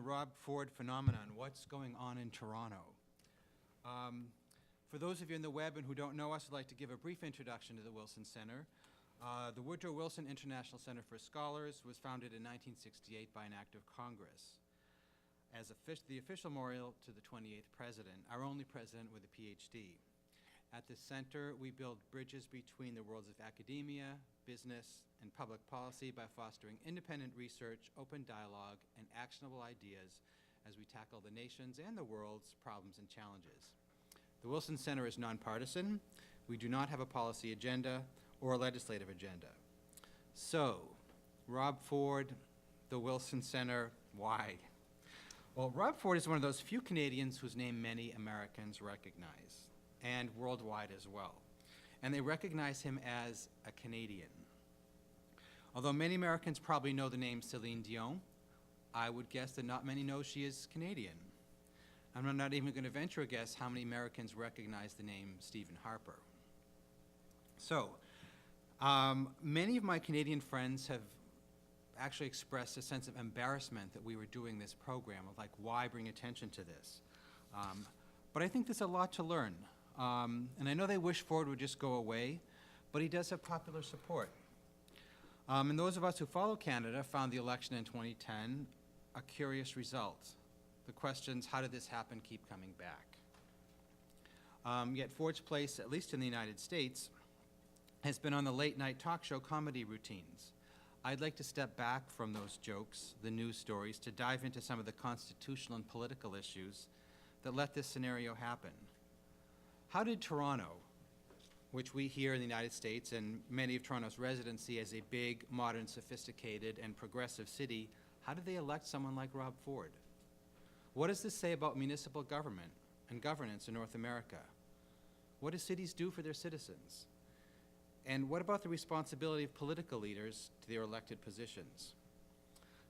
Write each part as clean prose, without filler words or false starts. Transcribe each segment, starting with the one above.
Rob Ford phenomenon, what's going on in Toronto. For those of you on the web and who don't know us, I'd like to give a brief introduction to the Wilson Center. The Woodrow Wilson International Center for Scholars was founded in 1968 by an act of Congress as the official memorial to the 28th president, our only president with a PhD. At the center, we build bridges between the worlds of academia, business, and public policy by fostering independent research, open dialogue, and actionable ideas as we tackle the nation's and the world's problems and challenges. The Wilson Center is nonpartisan. We do not have a policy agenda or a legislative agenda. So, Rob Ford, the Wilson Center, why? Well, Rob Ford is one of those few Canadians whose name many Americans recognize, and worldwide as well. And they recognize him as a Canadian. Although many Americans probably know the name Celine Dion, I would guess that not many know she is Canadian. I'm not even going to venture a guess how many Americans recognize the name Stephen Harper. So, many of my Canadian friends have actually expressed a sense of embarrassment that we were doing this program, of like, why bring attention to this? But I think there's a lot to learn. And I know they wish Ford would just go away, but he does have popular support. And those of us who follow Canada found the election in 2010 a curious result. The questions, how did this happen, keep coming back. Yet Ford's place, at least in the United States, has been on the late-night talk show comedy routines. I'd like to step back from those jokes, the news stories, to dive into some of the constitutional and political issues that let this scenario happen. How did Toronto, which we here in the United States and many of Toronto's residents see as a big, modern, sophisticated, and progressive city, how did they elect someone like Rob Ford? What does this say about municipal government and governance in North America? What do cities do for their citizens? And what about the responsibility of political leaders to their elected positions?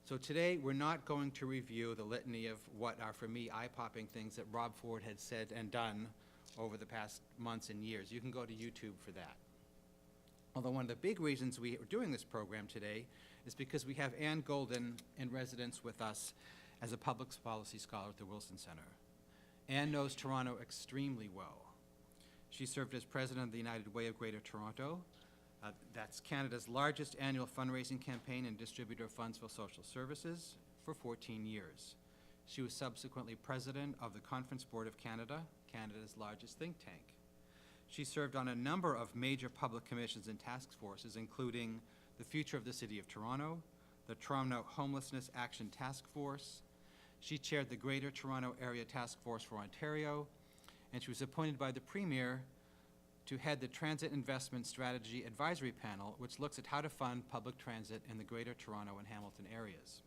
So today, we're not going to review the litany of what are, for me, eye-popping things that Rob Ford had said and done over the past months and years. You can go to YouTube for that. Although one of the big reasons we are doing this program today is because we have Ann Golden in residence with us as a public policy scholar at the Wilson Center. Ann knows Toronto extremely well. She served as president of the United Way of Greater Toronto. That's Canada's largest annual fundraising campaign and distributor of funds for social services for 14 years. She was subsequently president of the Conference Board of Canada, Canada's largest think tank. She served on a number of major public commissions and task forces, including the Future of the City of Toronto, the Toronto Homelessness Action Task Force. She chaired the Greater Toronto Area Task Force for Ontario, and she was appointed by the Premier to head the Transit Investment Strategy Advisory Panel, which looks at how to fund public transit in the Greater Toronto and Hamilton areas.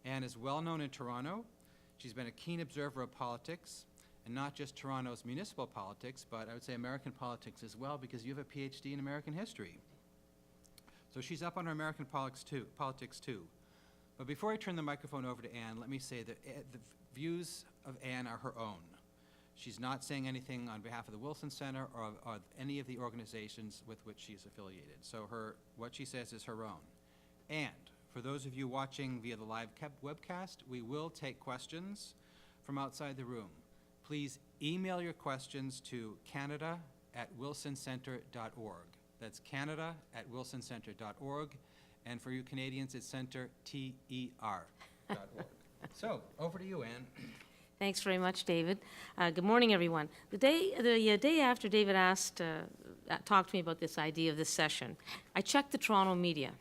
Anne is well known in Toronto. She's been a keen observer of politics, and not just Toronto's municipal politics, but I would say American politics as well, because you have a PhD in American history. So she's up on our American politics too. But before I turn the microphone over to Anne, let me say that the views of Anne are her own. She's not saying anything on behalf of the Wilson Center or any of the organizations with which she is affiliated. So what she says is her own. And for those of you watching via the live webcast, we will take questions from outside the room. Please email your questions to canada@wilsoncenter.org. That's canada@wilsoncenter.org. And for you Canadians, it's CenterTER.org. So, over to you, Anne. Thanks very much, David. Good morning, everyone. The day after David talked to me about this idea of this session, I checked the Toronto media,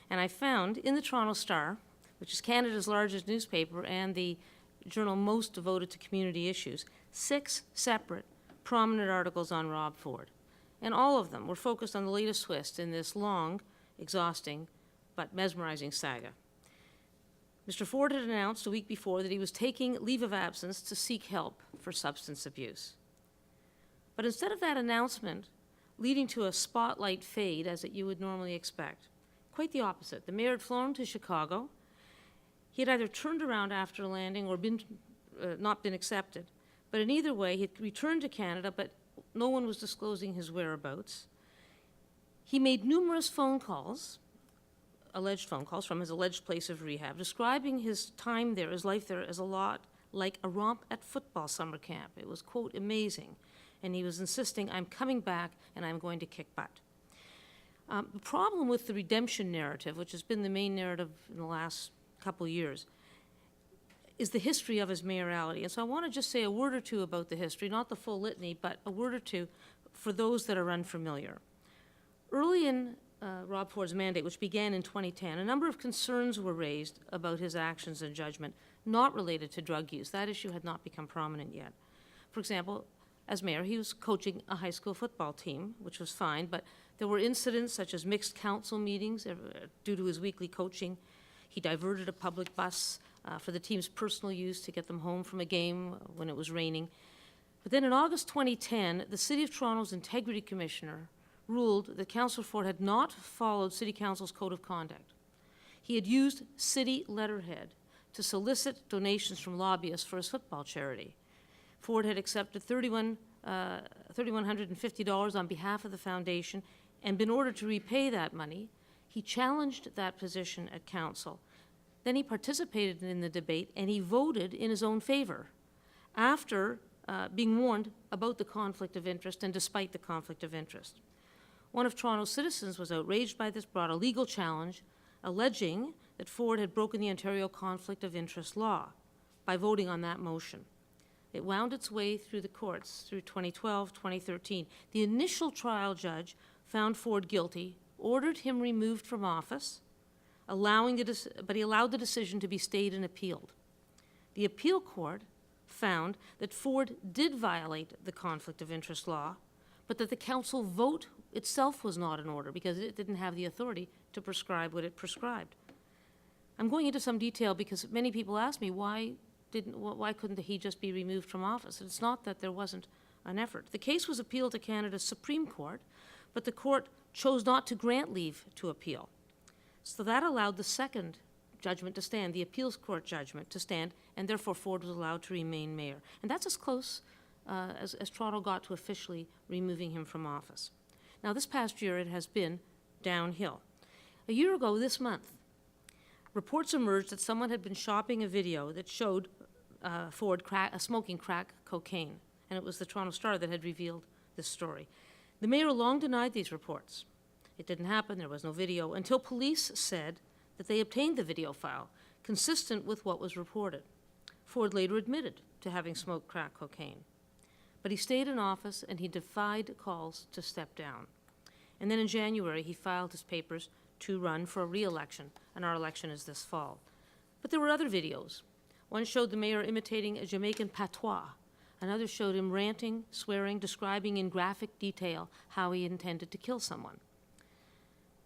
and I found in the Toronto Star, which is Canada's largest newspaper and the journal most devoted to community issues, 6 separate prominent articles on Rob Ford. And all of them were focused on the latest twist in this long, exhausting, but mesmerizing saga. Mr. Ford had announced a week before that he was taking leave of absence to seek help for substance abuse. But instead of that announcement leading to a spotlight fade, as you would normally expect, quite the opposite. The mayor had flown to Chicago. He had either turned around after landing or not been accepted. But in either way, he had returned to Canada, but no one was disclosing his whereabouts. He made numerous phone calls alleged phone calls from his alleged place of rehab, describing his time there, his life there, as a lot like a romp at football summer camp. It was, quote, amazing. And he was insisting, I'm coming back and I'm going to kick butt. The problem with the redemption narrative, which has been the main narrative in the last couple years, is the history of his mayoralty. And so I want to just say a word or two about the history, not the full litany, but a word or two for those that are unfamiliar. Early in Rob Ford's mandate, which began in 2010, a number of concerns were raised about his actions and judgment not related to drug use. That issue had not become prominent yet. For example, as mayor, he was coaching a high school football team, which was fine, but there were incidents such as mixed council meetings due to his weekly coaching. He diverted a public bus for the team's personal use to get them home from a game when it was raining. But then in August 2010, the City of Toronto's Integrity Commissioner ruled that Councillor Ford had not followed City Council's code of conduct. He had used city letterhead to solicit donations from lobbyists for his football charity. Ford had accepted $3,150 on behalf of the foundation and been ordered to repay that money. He challenged that position at council. Then he participated in the debate and he voted in his own favor after being warned about the conflict of interest and despite the conflict of interest. One of Toronto's citizens was outraged by this, brought a legal challenge alleging that Ford had broken the Ontario Conflict of Interest law by voting on that motion. It wound its way through the courts through 2012, 2013. The initial trial judge found Ford guilty, ordered him removed from office, but he allowed the decision to be stayed and appealed. The appeal court found that Ford did violate the conflict of interest law, but that the council vote itself was not in order because it didn't have the authority to prescribe what it prescribed. I'm going into some detail because many people ask me why couldn't he just be removed from office? It's not that there wasn't an effort. The case was appealed to Canada's Supreme Court, but the court chose not to grant leave to appeal. So that allowed the second judgment to stand, the appeals court judgment to stand, and therefore Ford was allowed to remain mayor. And that's as close as Toronto got to officially removing him from office. Now, this past year, it has been downhill. A year ago this month, reports emerged that someone had been shopping a video that showed Ford smoking crack cocaine, and it was the Toronto Star that had revealed this story. The mayor long denied these reports. It didn't happen, there was no video, until police said that they obtained the video file, consistent with what was reported. Ford later admitted to having smoked crack cocaine. But he stayed in office and he defied calls to step down. And then in January, he filed his papers to run for a re-election, and our election is this fall. But there were other videos. One showed the mayor imitating a Jamaican patois. Another showed him ranting, swearing, describing in graphic detail how he intended to kill someone.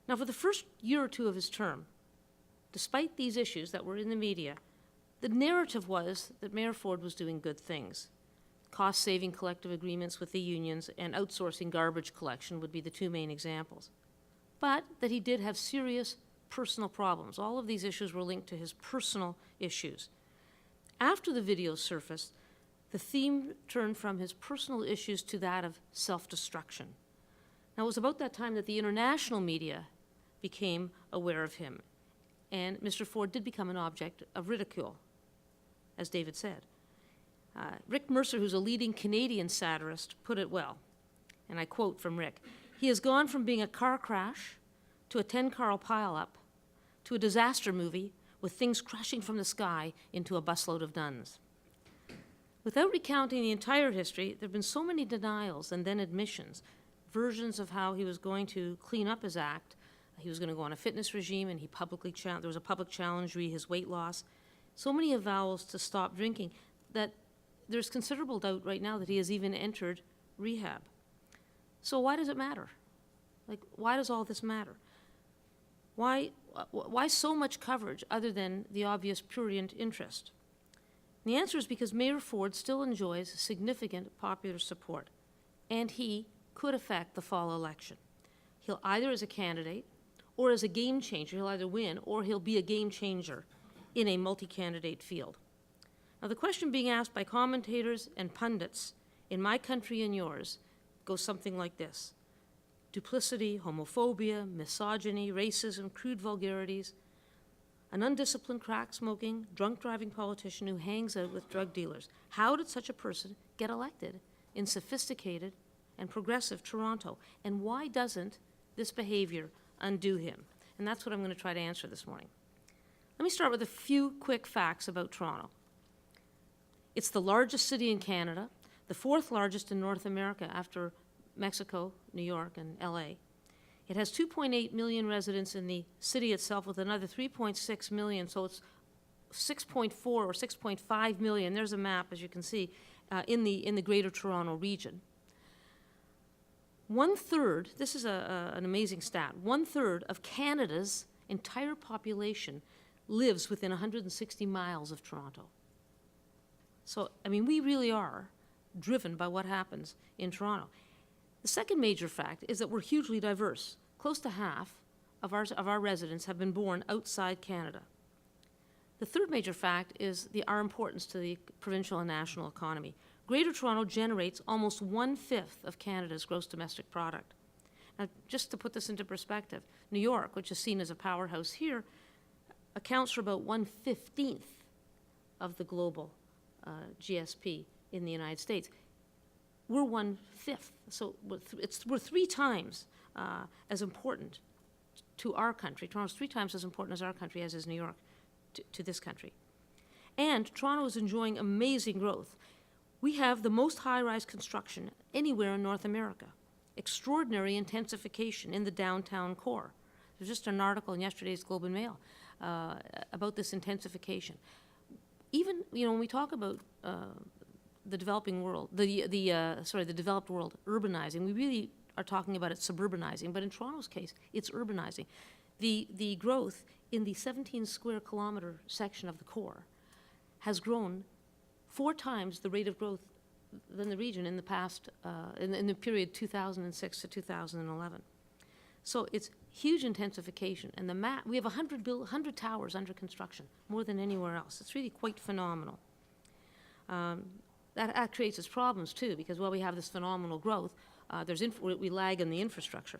Now, for the first year or two of his term, despite these issues that were in the media, the narrative was that Mayor Ford was doing good things. Cost-saving collective agreements with the unions and outsourcing garbage collection would be the two main examples. But that he did have serious personal problems. All of these issues were linked to his personal issues. After the video surfaced, the theme turned from his personal issues to that of self-destruction. Now, it was about that time that the international media became aware of him, and Mr. Ford did become an object of ridicule, as David said. Rick Mercer, who's a leading Canadian satirist, put it well, and I quote from Rick, "He has gone from being a car crash to a 10-car pile-up to a disaster movie with things crashing from the sky into a busload of nuns." Without recounting the entire history, there have been so many denials and then admissions, versions of how he was going to clean up his act. He was going to go on a fitness regime, and he publicly there was a public challenge re his weight loss. So many avowals to stop drinking that there's considerable doubt right now that he has even entered rehab. So why does it matter? Like, why does all this matter? Why so much coverage other than the obvious prurient interest? And the answer is because Mayor Ford still enjoys significant popular support, and he could affect the fall election. He'll either as a candidate or as a game changer, he'll either win or he'll be a game changer in a multi-candidate field. Now, the question being asked by commentators and pundits in my country and yours goes something like this. duplicity, homophobia, misogyny, racism, crude vulgarities, an undisciplined crack-smoking, drunk-driving politician who hangs out with drug dealers. How did such a person get elected in sophisticated and progressive Toronto? And why doesn't this behavior undo him? And that's what I'm going to try to answer this morning. Let me start with a few quick facts about Toronto. It's the largest city in Canada, the fourth largest in North America after Mexico, New York, and LA. It has 2.8 million residents in the city itself, with another 3.6 million, so it's 6.4 or 6.5 million. There's a map, as you can see, in the Greater Toronto region. 1/3, this is an amazing stat, 1/3 of Canada's entire population lives within 160 miles of Toronto. So, I mean, we really are driven by what happens in Toronto. The second major fact is that we're hugely diverse. Close to half of our residents have been born outside Canada. The third major fact is our importance to the provincial and national economy. Greater Toronto generates almost 1/5 of Canada's gross domestic product. Now, just to put this into perspective, New York, which is seen as a powerhouse here, accounts for about 1/15 of the global GSP in the United States. We're 1/5, so we're 3 times as important to our country. Toronto's 3 times as important as our country, as is New York to this country. And Toronto is enjoying amazing growth. We have the most high-rise construction anywhere in North America. Extraordinary intensification in the downtown core. There's just an article in yesterday's Globe and Mail about this intensification. Even, when we talk about the developing world, the developed world urbanizing, we really are talking about it suburbanizing, but in Toronto's case, it's urbanizing. The growth in the 17 square kilometer section of the core has grown 4 times the rate of growth than the region in the past, in the period 2006 to 2011. So it's huge intensification, and we have 100 towers under construction, more than anywhere else. It's really quite phenomenal. That creates its problems too, because while we have this phenomenal growth, we lag in the infrastructure.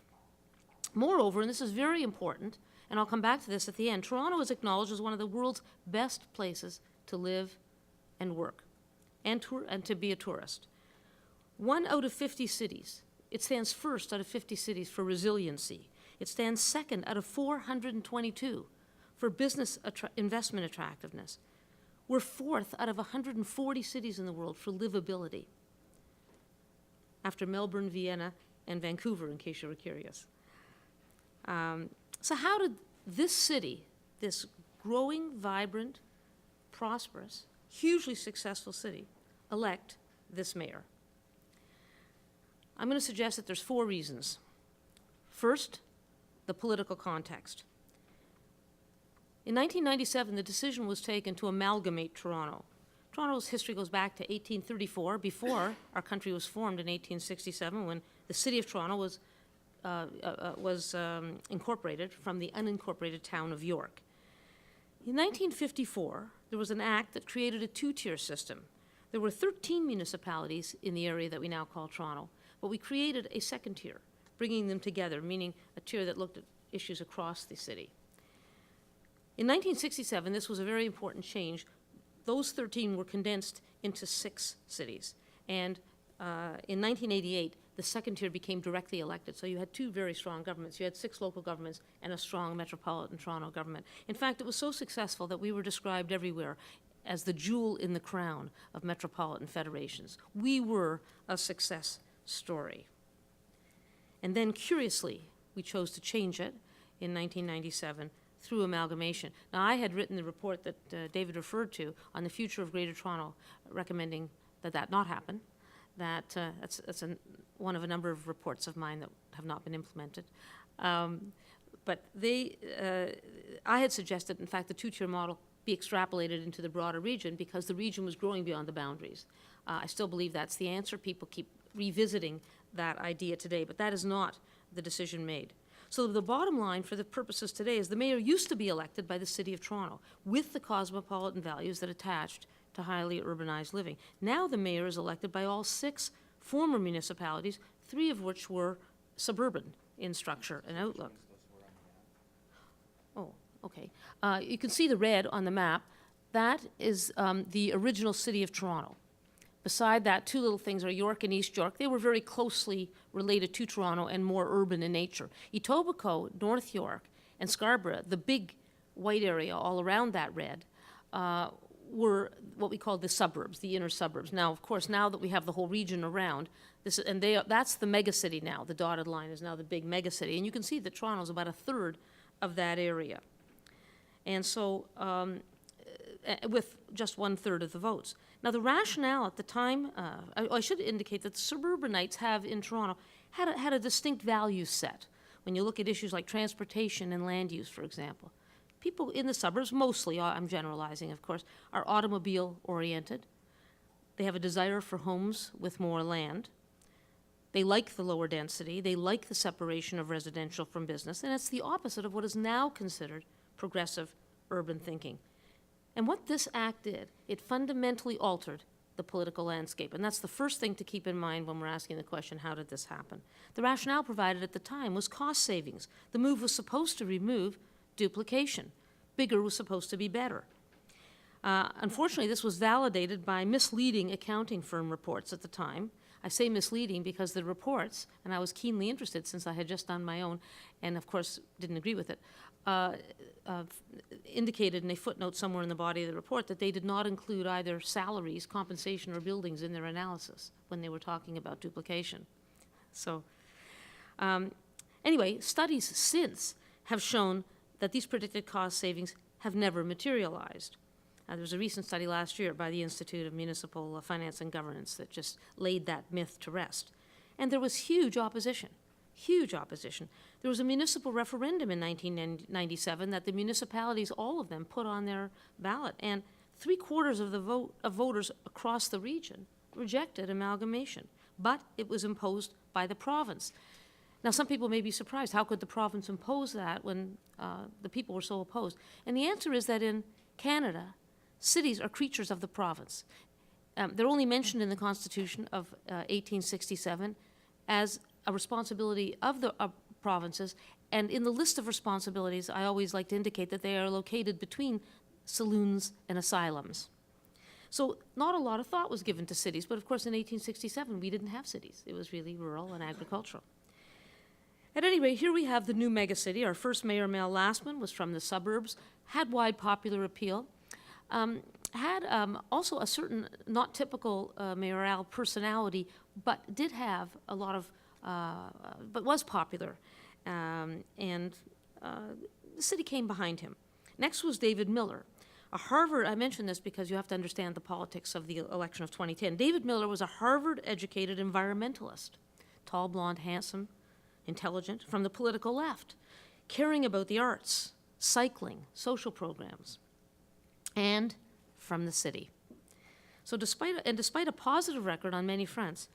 Moreover, and this is very important, and I'll come back to this at the end, Toronto is acknowledged as one of the world's best places to live and work, and to be a tourist. 1 out of 50 cities. It stands first out of 50 cities for resiliency. It stands second out of 422 for business investment attractiveness. We're 4th out of 140 cities in the world for livability, after Melbourne, Vienna, and Vancouver, in case you were curious. So how did this city, this growing, vibrant, prosperous, hugely successful city, elect this mayor? I'm going to suggest that there's 4 reasons. First, the political context. In 1997, the decision was taken to amalgamate Toronto. Toronto's history goes back to 1834, before our country was formed in 1867, when the city of Toronto was incorporated from the unincorporated town of York. In 1954, there was an act that created a 2-tier system. There were 13 municipalities in the area that we now call Toronto, but we created a 2nd tier, bringing them together, meaning a tier that looked at issues across the city. In 1967, this was a very important change. Those 13 were condensed into 6 cities. And in 1988, the 2nd tier became directly elected. So you had 2 very strong governments. You had 6 local governments and a strong metropolitan Toronto government. In fact, it was so successful that we were described everywhere as the jewel in the crown of metropolitan federations. We were a success story. And then, curiously, we chose to change it in 1997 through amalgamation. Now, I had written the report that David referred to on the future of Greater Toronto, recommending that not happen. That's one of a number of reports of mine that have not been implemented. But I had suggested, in fact, the 2-tier model be extrapolated into the broader region, because the region was growing beyond the boundaries. I still believe that's the answer. People keep revisiting that idea today, but that is not the decision made. So the bottom line for the purposes today is the mayor used to be elected by the City of Toronto with the cosmopolitan values that attached to highly urbanized living. Now the mayor is elected by all 6 former municipalities, 3 of which were suburban in structure and outlook. Oh, okay. You can see the red on the map. That is the original city of Toronto. Beside that, two little things are York and East York. They were very closely related to Toronto and more urban in nature. Etobicoke, North York, and Scarborough, the big white area all around that red, were what we call the suburbs, the inner suburbs. Now, of course, now that we have the whole region around, that's the megacity now. The dotted line is now the big megacity. And you can see that Toronto's about a third of that area. And so, with just 1/3 of the votes. Now, the rationale at the time, I should indicate that the suburbanites have in Toronto had a distinct value set. When you look at issues like transportation and land use, for example. People in the suburbs, mostly, I'm generalizing, of course, are automobile-oriented. They have a desire for homes with more land. They like the lower density. They like the separation of residential from business. And it's the opposite of what is now considered progressive urban thinking. And what this act did, it fundamentally altered the political landscape. And that's the first thing to keep in mind when we're asking the question, how did this happen? The rationale provided at the time was cost savings. The move was supposed to remove duplication. Bigger was supposed to be better. Unfortunately, this was validated by misleading accounting firm reports at the time. I say misleading because the reports, and I was keenly interested since I had just done my own, and of course didn't agree with it, indicated in a footnote somewhere in the body of the report that they did not include either salaries, compensation, or buildings in their analysis when they were talking about duplication. So, anyway, studies since have shown that these predicted cost savings have never materialized. There was a recent study last year by the Institute of Municipal Finance and Governance that just laid that myth to rest. And there was huge opposition. There was a municipal referendum in 1997 that the municipalities, all of them, put on their ballot, and 3/4 of the voters across the region rejected amalgamation, but it was imposed by the province. Now, some people may be surprised, how could the province impose that when the people were so opposed? And the answer is that in Canada, cities are creatures of the province. They're only mentioned in the Constitution of 1867 as a responsibility of the provinces, and in the list of responsibilities, I always like to indicate that they are located between saloons and asylums. So not a lot of thought was given to cities, but of course in 1867 we didn't have cities. It was really rural and agricultural. At any rate, here we have the new megacity. Our first mayor, Mel Lastman, was from the suburbs, had wide popular appeal, had also a certain not typical mayoral personality, but did have a lot of, but was popular. And the city came behind him. Next was David Miller. A Harvard, I mention this because you have to understand the politics of the election of 2010. David Miller was a Harvard-educated environmentalist, tall, blonde, handsome, intelligent, from the political left, caring about the arts, cycling, social programs, and from the city. So despite a positive record on many fronts,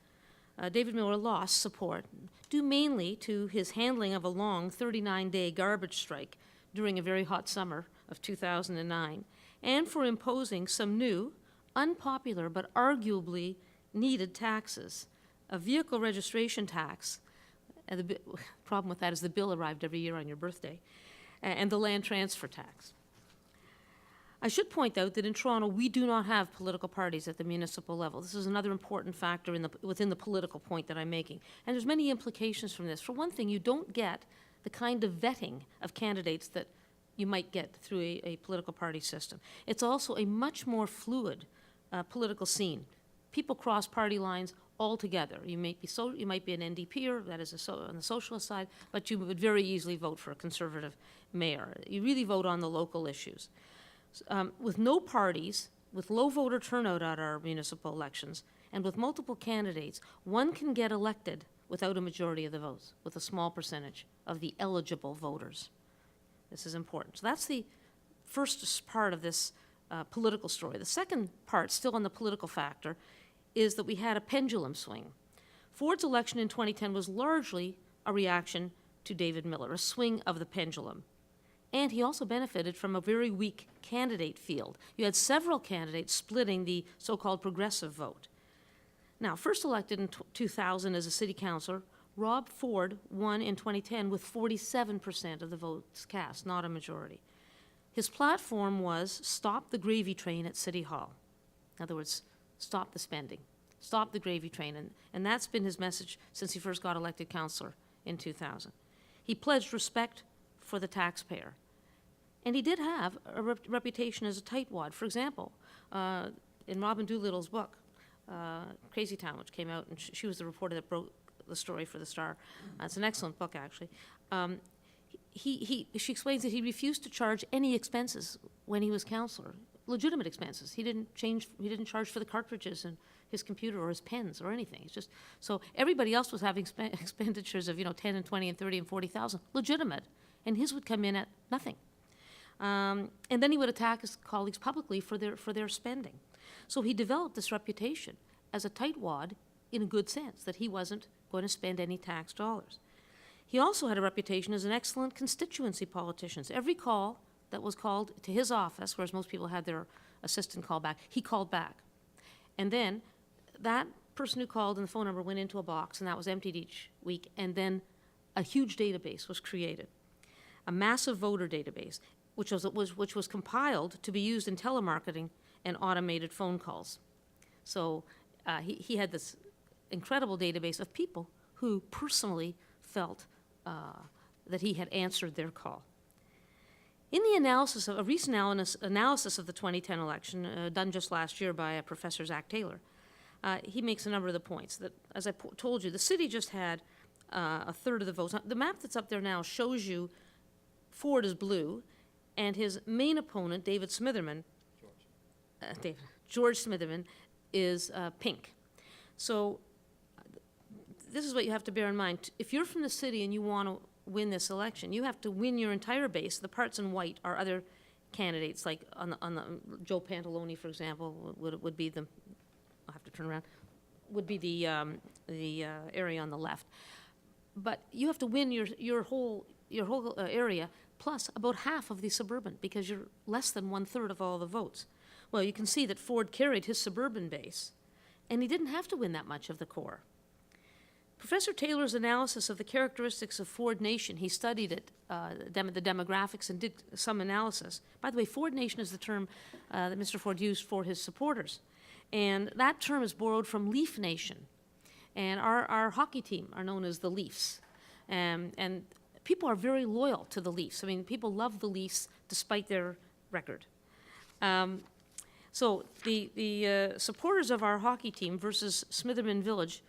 David Miller lost support, due mainly to his handling of a long 39-day garbage strike during a very hot summer of 2009, and for imposing some new, unpopular, but arguably needed taxes, a vehicle registration tax. And the problem with that is the bill arrived every year on your birthday, and the land transfer tax. I should point out that in Toronto, we do not have political parties at the municipal level. This is another important factor within the political point that I'm making. And there's many implications from this. For one thing, you don't get the kind of vetting of candidates that you might get through a political party system. It's also a much more fluid political scene. People cross party lines altogether. You might be an NDPer, that is on the socialist side, but you would very easily vote for a conservative mayor. You really vote on the local issues. With no parties, with low voter turnout at our municipal elections, and with multiple candidates, one can get elected without a majority of the votes, with a small percentage of the eligible voters. This is important. So that's the first part of this political story. The second part, still on the political factor, is that we had a pendulum swing. Ford's election in 2010 was largely a reaction to David Miller, a swing of the pendulum. And he also benefited from a very weak candidate field. You had several candidates splitting the so-called progressive vote. Now, first elected in 2000 as a city councilor, Rob Ford won in 2010 with 47% of the votes cast, not a majority. His platform was stop the gravy train at City Hall. In other words, stop the spending, stop the gravy train, and that's been his message since he first got elected councillor in 2000. He pledged respect for the taxpayer. And he did have a reputation as a tightwad. For example, in Robin Doolittle's book, Crazy Town, which came out, and she was the reporter that broke the story for the Star. It's an excellent book, actually. She explains that he refused to charge any expenses when he was councillor, legitimate expenses. He didn't charge for the cartridges in his computer or his pens or anything. It's just, so everybody else was having expenditures of, 10 and 20 and 30 and 40,000, legitimate, and his would come in at nothing. And then he would attack his colleagues publicly for their spending. So he developed this reputation as a tightwad in a good sense, that he wasn't going to spend any tax dollars. He also had a reputation as an excellent constituency politician. Every call that was called to his office, whereas most people had their assistant call back, he called back. And then that person who called and the phone number went into a box, and that was emptied each week, and then a huge database was created, a massive voter database, which was compiled to be used in telemarketing and automated phone calls. So he had this incredible database of people who personally felt that he had answered their call. In the analysis of a recent analysis of the 2010 election, done just last year by Professor Zach Taylor, he makes a number of the points that, as I told you, the city just had a third of the votes. The map that's up there now shows you Ford is blue, and his main opponent, David Smitherman, George Smitherman, is pink. So this is what you have to bear in mind. If you're from the city and you want to win this election, you have to win your entire base. The parts in white are other candidates, like on the Joe Pantalone, for example, would be the, I'll have to turn around, would be the area on the left. But you have to win your whole area, plus about half of the suburban, because you're less than 1/3 of all the votes. Well, you can see that Ford carried his suburban base, and he didn't have to win that much of the core. Professor Taylor's analysis of the characteristics of Ford Nation, he studied it, the demographics, and did some analysis. By the way, Ford Nation is the term that Mr. Ford used for his supporters. And that term is borrowed from Leaf Nation. And our hockey team are known as the Leafs. And people are very loyal to the Leafs. I mean, people love the Leafs despite their record. So the supporters of our hockey team versus Smitherman Village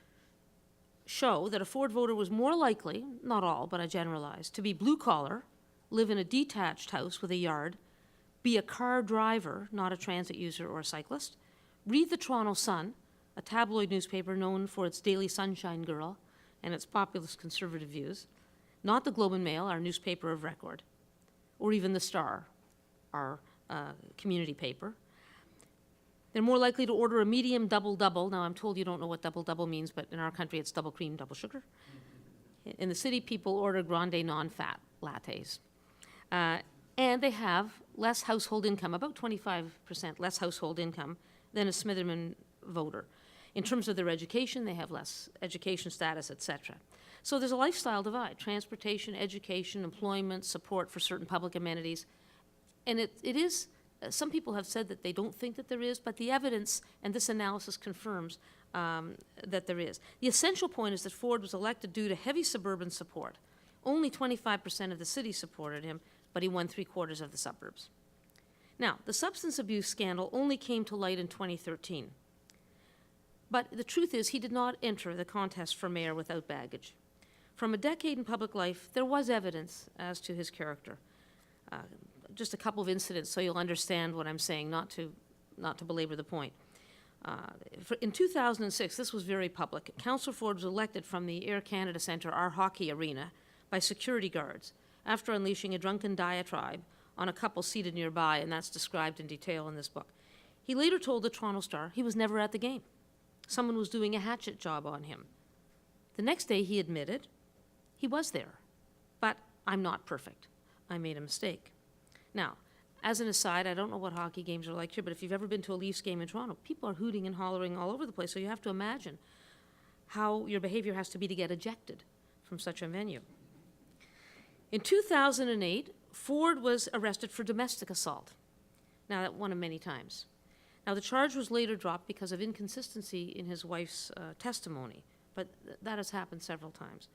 show that a Ford voter was more likely, not all, but I generalize, to be blue-collar, live in a detached house with a yard, be a car driver, not a transit user or a cyclist, read the Toronto Sun, a tabloid newspaper known for its daily sunshine girl and its populist conservative views, not the Globe and Mail, our newspaper of record, or even the Star, our community paper. They're more likely to order a medium double-double. Now, I'm told you don't know what double-double means, but in our country, it's double cream, double sugar. In the city, people order grande non-fat lattes. And they have less household income, about 25% less household income than a Smitherman voter. In terms of their education, they have less education status, et cetera. So there's a lifestyle divide: transportation, education, employment, support for certain public amenities. And it is, some people have said that they don't think that there is, but the evidence and this analysis confirms that there is. The essential point is that Ford was elected due to heavy suburban support. Only 25% of the city supported him, but he won 3/4 of the suburbs. Now, the substance abuse scandal only came to light in 2013. But the truth is, he did not enter the contest for mayor without baggage. From a decade in public life, there was evidence as to his character. Just a couple of incidents so you'll understand what I'm saying, not to belabor the point. In 2006, this was very public. Councillor Ford was elected from the Air Canada Centre, our hockey arena, by security guards after unleashing a drunken diatribe on a couple seated nearby, and that's described in detail in this book. He later told the Toronto Star he was never at the game. Someone was doing a hatchet job on him. The next day, he admitted he was there, but I'm not perfect. I made a mistake. Now, as an aside, I don't know what hockey games are like here, but if you've ever been to a Leafs game in Toronto, people are hooting and hollering all over the place, so you have to imagine how your behavior has to be to get ejected. from such a venue. In 2008, Ford was arrested for domestic assault. Now, that one of many times. Now, the charge was later dropped because of inconsistency in his wife's testimony, but that has happened several times.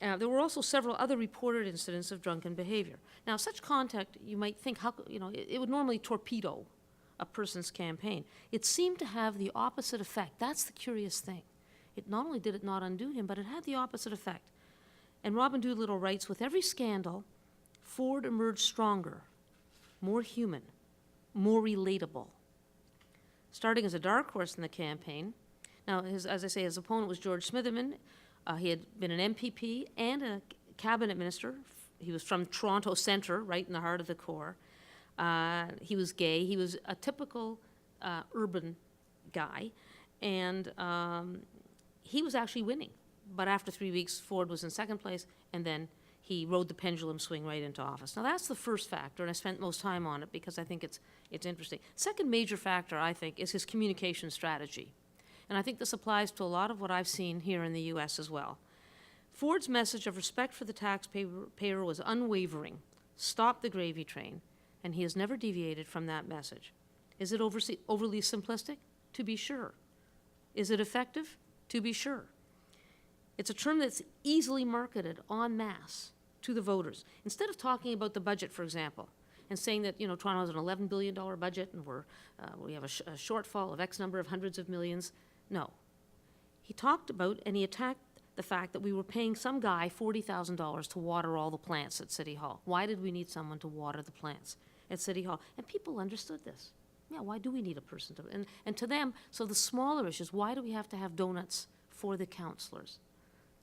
There were also several other reported incidents of drunken behavior. Now, such conduct, you might think, it would normally torpedo a person's campaign. It seemed to have the opposite effect. That's the curious thing. It not only did it not undo him, but it had the opposite effect. And Robin Doolittle writes, with every scandal, Ford emerged stronger, more human, more relatable. Starting as a dark horse in the campaign, now, as I say, his opponent was George Smitherman. He had been an MPP and a cabinet minister. He was from Toronto Centre, right in the heart of the core. He was gay. He was a typical urban guy. And he was actually winning. But after 3 weeks, Ford was in second place, and then he rode the pendulum swing right into office. Now, that's the first factor, and I spent most time on it because I think it's interesting. Second major factor, I think, is his communication strategy. And I think this applies to a lot of what I've seen here in the U.S. as well. Ford's message of respect for the taxpayer was unwavering. Stop the gravy train. And he has never deviated from that message. Is it overly simplistic? To be sure. Is it effective? To be sure. It's a term that's easily marketed en masse to the voters. Instead of talking about the budget, for example, and saying that, Toronto has an $11 billion budget and we have a shortfall of X number of hundreds of millions. No. He talked about and he attacked the fact that we were paying some guy $40,000 to water all the plants at City Hall. Why did we need someone to water the plants at City Hall? And people understood this. Yeah, why do we need a person to? And to them, so the smaller issues, why do we have to have donuts for the councillors?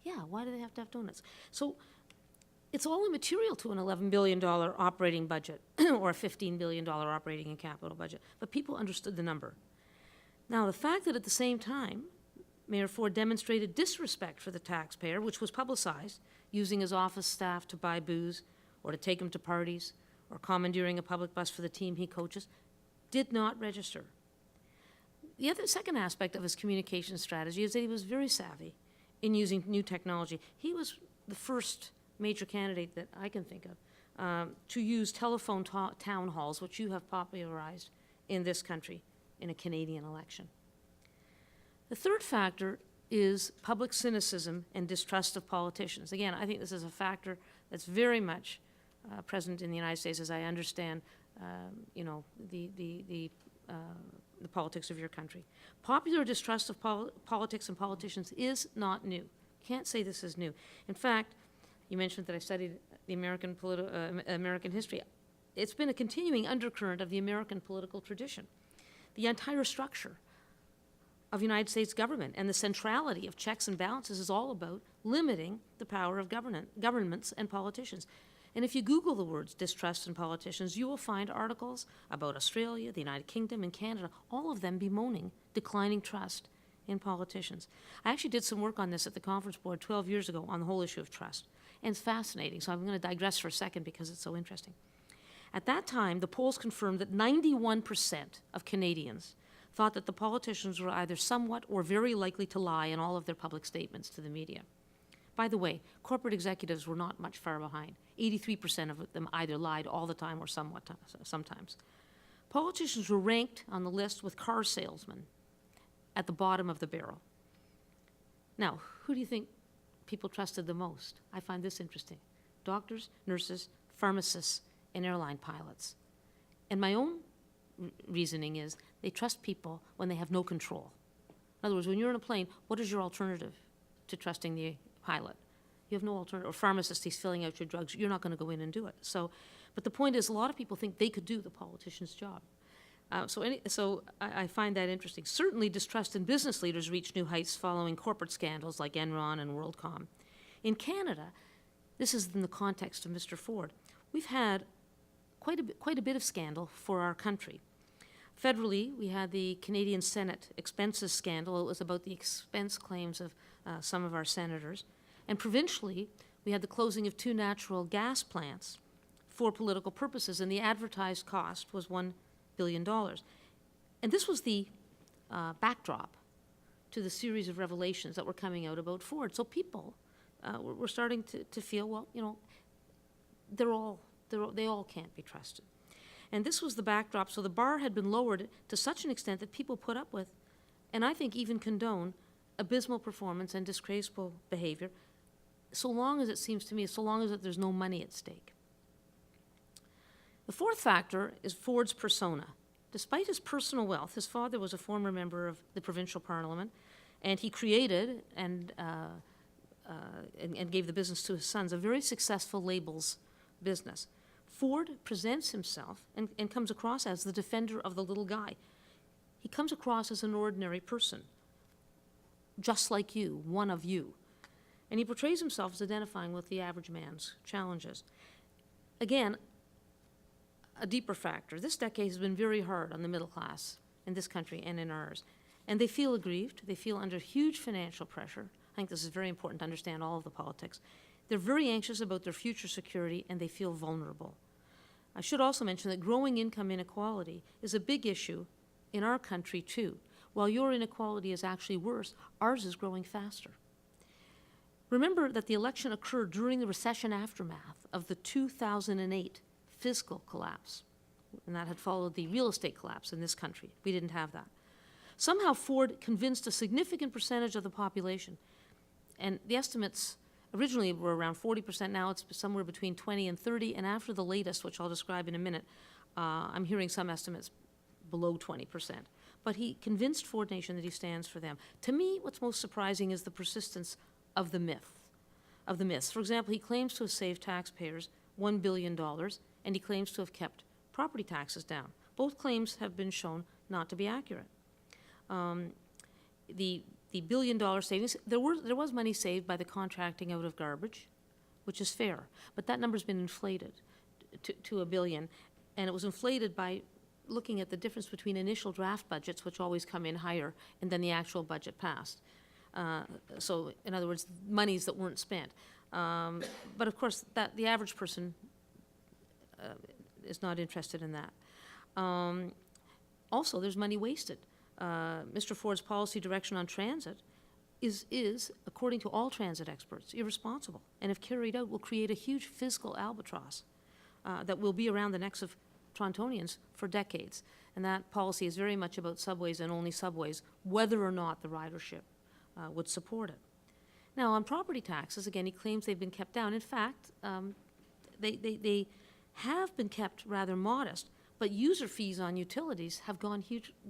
Yeah, why do they have to have donuts? So it's all immaterial to an $11 billion operating budget or a $15 billion operating and capital budget, but people understood the number. Now, the fact that at the same time, Mayor Ford demonstrated disrespect for the taxpayer, which was publicized, using his office staff to buy booze or to take him to parties or commandeering a public bus for the team he coaches, did not register. The second aspect of his communication strategy is that he was very savvy in using new technology. He was the first major candidate that I can think of to use telephone town halls, which you have popularized in this country in a Canadian election. The third factor is public cynicism and distrust of politicians. Again, I think this is a factor that's very much present in the United States, as I understand, the politics of your country. Popular distrust of politics and politicians is not new. Can't say this is new. In fact, you mentioned that I studied the American history. It's been a continuing undercurrent of the American political tradition. The entire structure of United States government and the centrality of checks and balances is all about limiting the power of governments and politicians. And if you Google the words distrust in politicians, you will find articles about Australia, the United Kingdom, and Canada, all of them bemoaning declining trust in politicians. I actually did some work on this at the conference board 12 years ago on the whole issue of trust. And it's fascinating, so I'm going to digress for a second because it's so interesting. At that time, the polls confirmed that 91% of Canadians thought that the politicians were either somewhat or very likely to lie in all of their public statements to the media. By the way, corporate executives were not much far behind. 83% of them either lied all the time or sometimes. Politicians were ranked on the list with car salesmen at the bottom of the barrel. Now, who do you think people trusted the most? I find this interesting. Doctors, nurses, pharmacists, and airline pilots. And my own reasoning is they trust people when they have no control. In other words, when you're in a plane, what is your alternative to trusting the pilot? You have no alternative. Or pharmacist, he's filling out your drugs. You're not going to go in and do it. But the point is, a lot of people think they could do the politician's job. So I find that interesting. Certainly, distrust in business leaders reached new heights following corporate scandals like Enron and WorldCom. In Canada, this is in the context of Mr. Ford, we've had quite a bit of scandal for our country. Federally, we had the Canadian Senate expenses scandal. It was about the expense claims of some of our senators. And provincially, we had the closing of 2 natural gas plants for political purposes, and the advertised cost was $1 billion. And this was the backdrop to the series of revelations that were coming out about Ford. So people we're starting to feel, well, you know, they all can't be trusted. And this was the backdrop, so the bar had been lowered to such an extent that people put up with, and I think even condone, abysmal performance and disgraceful behavior, so long as it seems to me, so long as there's no money at stake. The fourth factor is Ford's persona. Despite his personal wealth, his father was a former member of the provincial parliament, and he created and gave the business to his sons, a very successful labels business. Ford presents himself and comes across as the defender of the little guy. He comes across as an ordinary person, just like you, one of you. And he portrays himself as identifying with the average man's challenges. Again, a deeper factor. This decade has been very hard on the middle class in this country and in ours. And they feel aggrieved. They feel under huge financial pressure. I think this is very important to understand all of the politics. They're very anxious about their future security, and they feel vulnerable. I should also mention that growing income inequality is a big issue in our country, too. While your inequality is actually worse, ours is growing faster. Remember that the election occurred during the recession aftermath of the 2008 fiscal collapse, and that had followed the real estate collapse in this country. We didn't have that. Somehow Ford convinced a significant percentage of the population, and the estimates originally were around 40%, now it's somewhere between 20 and 30, and after the latest, which I'll describe in a minute, I'm hearing some estimates below 20%. But he convinced Ford Nation that he stands for them. To me, what's most surprising is the persistence of the myths. For example, he claims to have saved taxpayers $1 billion, and he claims to have kept property taxes down. Both claims have been shown not to be accurate. The $1 billion savings, there was money saved by the contracting out of garbage, which is fair, but that number's been inflated to $1 billion, and it was inflated by looking at the difference between initial draft budgets, which always come in higher, and then the actual budget passed. So, in other words, monies that weren't spent. But of course, the average person is not interested in that. Also, there's money wasted. Mr. Ford's policy direction on transit is, according to all transit experts, irresponsible, and if carried out, will create a huge fiscal albatross that will be around the necks of Torontonians for decades. And that policy is very much about subways and only subways, whether or not the ridership would support it. Now, on property taxes, again, he claims they've been kept down. In fact, they have been kept rather modest, but user fees on utilities have gone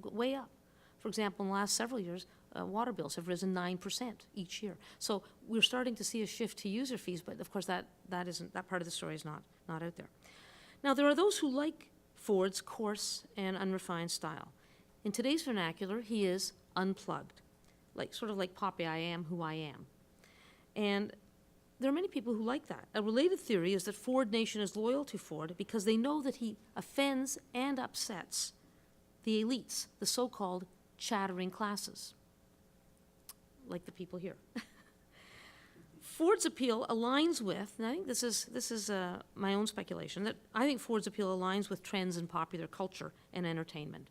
way up. For example, in the last several years, water bills have risen 9% each year. So we're starting to see a shift to user fees, but of course that part of the story is not out there. Now, there are those who like Ford's coarse and unrefined style. In today's vernacular, he is unplugged, sort of like Poppy, I am who I am. And there are many people who like that. A related theory is that Ford Nation is loyal to Ford because they know that he offends and upsets the elites, the so-called chattering classes, like the people here. Ford's appeal aligns with, and I think this is my own speculation, that I think Ford's appeal aligns with trends in popular culture and entertainment.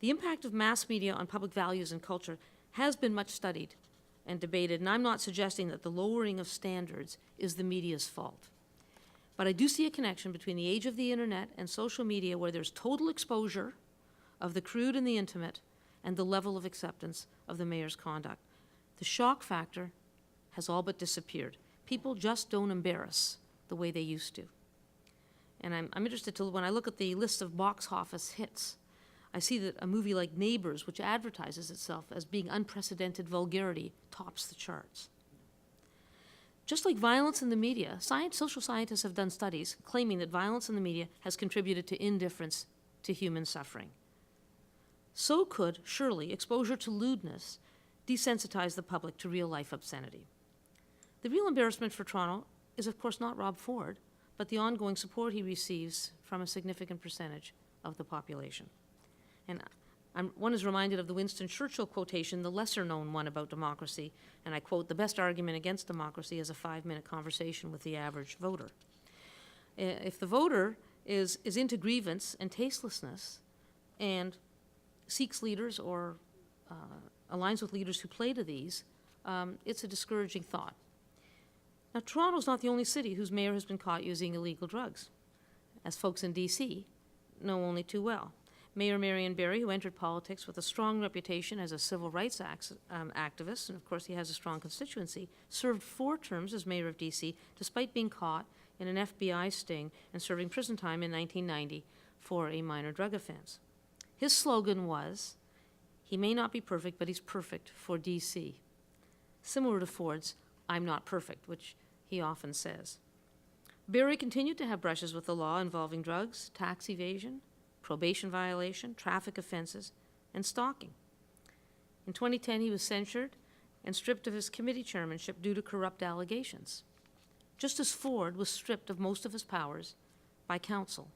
The impact of mass media on public values and culture has been much studied and debated, and I'm not suggesting that the lowering of standards is the media's fault. But I do see a connection between the age of the internet and social media where there's total exposure of the crude and the intimate and the level of acceptance of the mayor's conduct. The shock factor has all but disappeared. People just don't embarrass the way they used to. And I'm interested to, when I look at the list of box office hits, I see that a movie like Neighbors, which advertises itself as being unprecedented vulgarity, tops the charts. Just like violence in the media, social scientists have done studies claiming that violence in the media has contributed to indifference to human suffering. So could, surely, exposure to lewdness desensitize the public to real-life obscenity. The real embarrassment for Toronto is, of course, not Rob Ford, but the ongoing support he receives from a significant percentage of the population. And one is reminded of the Winston Churchill quotation, the lesser-known one about democracy, and I quote, "The best argument against democracy is a 5-minute conversation with the average voter." If the voter is into grievance and tastelessness and seeks leaders or aligns with leaders who play to these, it's a discouraging thought. Now, Toronto's not the only city whose mayor has been caught using illegal drugs, as folks in D.C. know only too well. Mayor Marion Barry, who entered politics with a strong reputation as a civil rights activist, and of course he has a strong constituency, served 4 terms as mayor of D.C. despite being caught in an FBI sting and serving prison time in 1990 for a minor drug offense. His slogan was, "He may not be perfect, but he's perfect for D.C." Similar to Ford's, "I'm not perfect," which he often says. Barry continued to have brushes with the law involving drugs, tax evasion, probation violation, traffic offenses, and stalking. In 2010, he was censured and stripped of his committee chairmanship due to corrupt allegations, just as Ford was stripped of most of his powers by council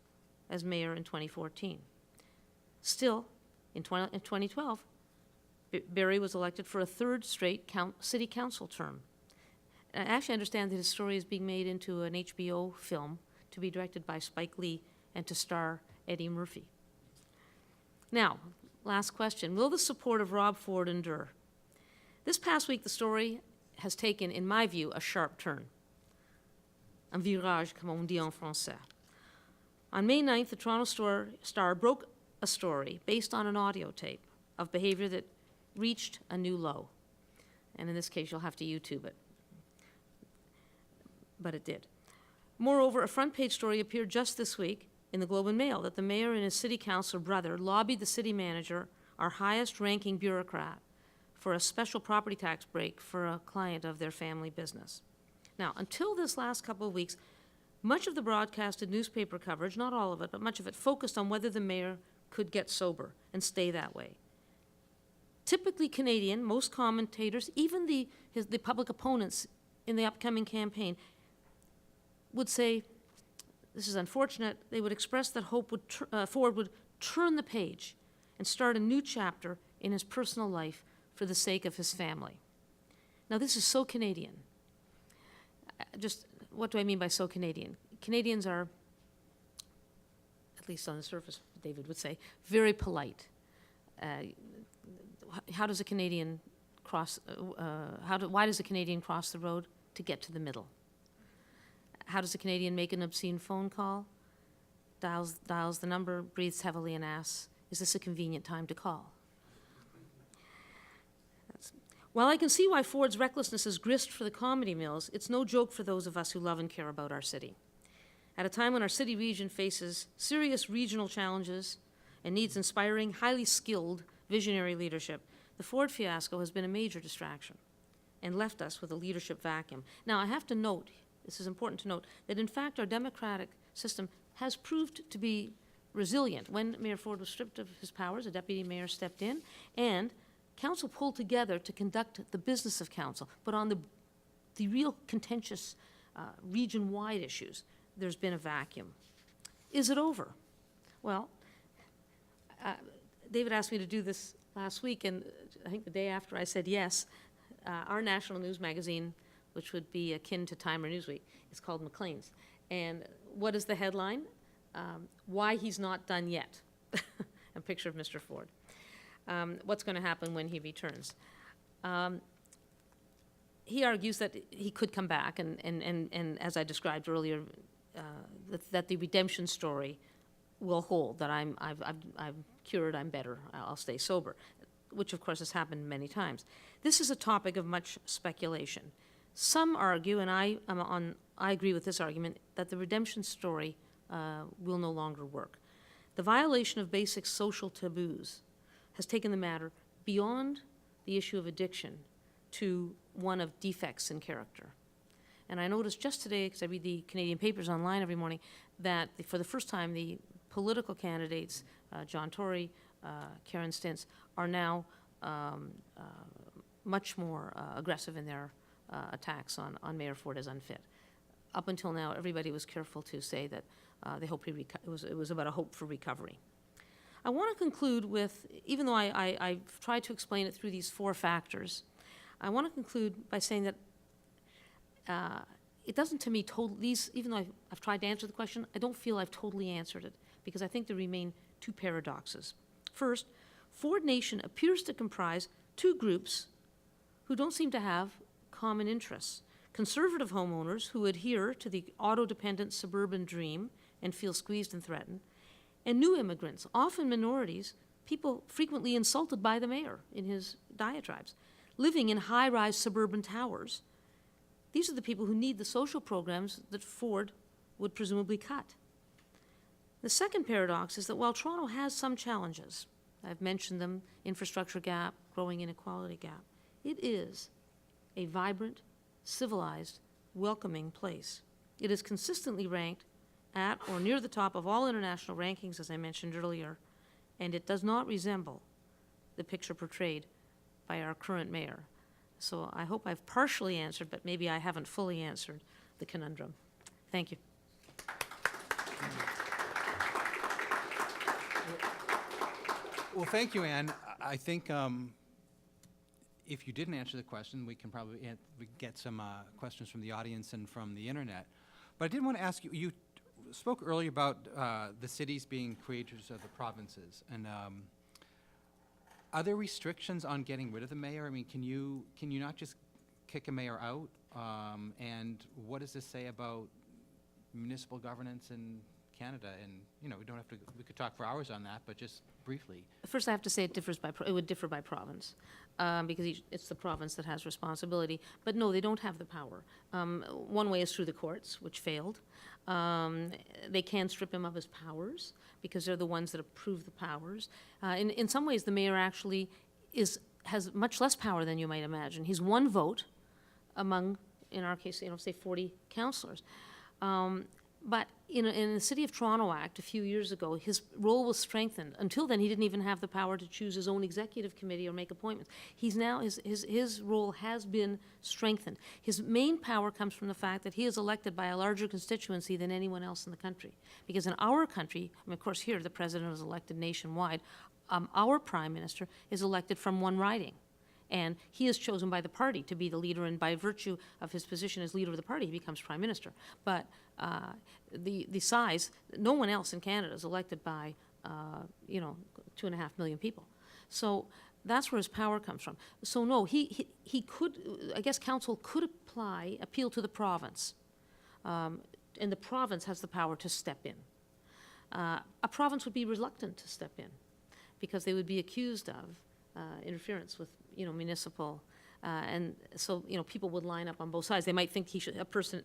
as mayor in 2014. Still, in 2012, Barry was elected for a 3rd straight city council term. I actually understand that his story is being made into an HBO film to be directed by Spike Lee and to star Eddie Murphy. Now, last question. Will the support of Rob Ford endure? This past week, the story has taken, in my view, a sharp turn. Un virage, comme on dit en français. On May 9th, the Toronto Star broke a story based on an audio tape of behavior that reached a new low. And in this case, you'll have to YouTube it. But it did. Moreover, a front-page story appeared just this week in the Globe and Mail that the mayor and his city councilor brother lobbied the city manager, our highest-ranking bureaucrat, for a special property tax break for a client of their family business. Now, until this last couple of weeks, much of the broadcasted newspaper coverage, not all of it, but much of it, focused on whether the mayor could get sober and stay that way. Typically Canadian, most commentators, even the public opponents in the upcoming campaign, would say, this is unfortunate, they would express that Ford would turn the page and start a new chapter in his personal life for the sake of his family. Now, this is so Canadian. Just, what do I mean by so Canadian? Canadians are, at least on the surface, David would say, very polite. How does a Canadian cross, why does a Canadian cross the road? To get to the middle. How does a Canadian make an obscene phone call? Dials the number, breathes heavily and asks, is this a convenient time to call? While I can see why Ford's recklessness is grist for the comedy mills, it's no joke for those of us who love and care about our city. At a time when our city region faces serious regional challenges and needs inspiring, highly skilled, visionary leadership, the Ford fiasco has been a major distraction and left us with a leadership vacuum. Now, I have to note, this is important to note, that in fact our democratic system has proved to be resilient. When Mayor Ford was stripped of his powers, a deputy mayor stepped in, and council pulled together to conduct the business of council. But on the real contentious region-wide issues, there's been a vacuum. Is it over? Well, David asked me to do this last week, and I think the day after I said yes. Our national news magazine, which would be akin to Time or Newsweek, is called Maclean's. And what is the headline? Why he's not done yet. A picture of Mr. Ford. What's going to happen when he returns? He argues that he could come back, and as I described earlier, that the redemption story will hold, that I'm cured, I'm better, I'll stay sober, which of course has happened many times. This is a topic of much speculation. Some argue, and I agree with this argument, that the redemption story will no longer work. The violation of basic social taboos has taken the matter beyond the issue of addiction to one of defects in character. And I noticed just today, because I read the Canadian papers online every morning, that for the first time the political candidates, John Tory, Karen Stintz, are now much more aggressive in their attacks on Mayor Ford as unfit. Up until now, everybody was careful to say that they hope it was about a hope for recovery. I want to conclude with, even though I've tried to explain it through these 4 factors, I want to conclude by saying that it doesn't to me even though I've tried to answer the question, I don't feel I've totally answered it, because I think there remain 2 paradoxes. First, Ford Nation appears to comprise 2 groups who don't seem to have common interests. conservative homeowners who adhere to the auto-dependent suburban dream and feel squeezed and threatened, and new immigrants, often minorities, people frequently insulted by the mayor in his diatribes, living in high-rise suburban towers. These are the people who need the social programs that Ford would presumably cut. The second paradox is that while Toronto has some challenges, I've mentioned them, infrastructure gap, growing inequality gap, it is a vibrant, civilized, welcoming place. It is consistently ranked at or near the top of all international rankings, as I mentioned earlier, and it does not resemble the picture portrayed by our current mayor. So I hope I've partially answered, but maybe I haven't fully answered the conundrum. Thank you. Well, thank you, Anne. I think if you didn't answer the question, we can probably get some questions from the audience and from the internet. But I did want to ask you, you spoke earlier about the cities being creators of the provinces. And are there restrictions on getting rid of the mayor? I mean, can you not just kick a mayor out? And what does this say about municipal governance in Canada? And, you know, we could talk for hours on that, but just briefly. First, I have to say it would differ by province, because it's the province that has responsibility. But no, they don't have the power. One way is through the courts, which failed. They can strip him of his powers because they're the ones that approve the powers. In some ways, the mayor actually has much less power than you might imagine. He's one vote among, in our case, say 40 councillors. But in the City of Toronto Act a few years ago, his role was strengthened. Until then, he didn't even have the power to choose his own executive committee or make appointments. He's now, his role has been strengthened. His main power comes from the fact that he is elected by a larger constituency than anyone else in the country. Because in our country, I mean, of course here the president is elected nationwide, our prime minister is elected from one riding. And he is chosen by the party to be the leader, and by virtue of his position as leader of the party, he becomes prime minister. But the size, no one else in Canada is elected by, 2.5 million people. So that's where his power comes from. So no, he could, I guess council could appeal to the province, and the province has the power to step in. A province would be reluctant to step in because they would be accused of interference with, municipal, and so, people would line up on both sides. They might think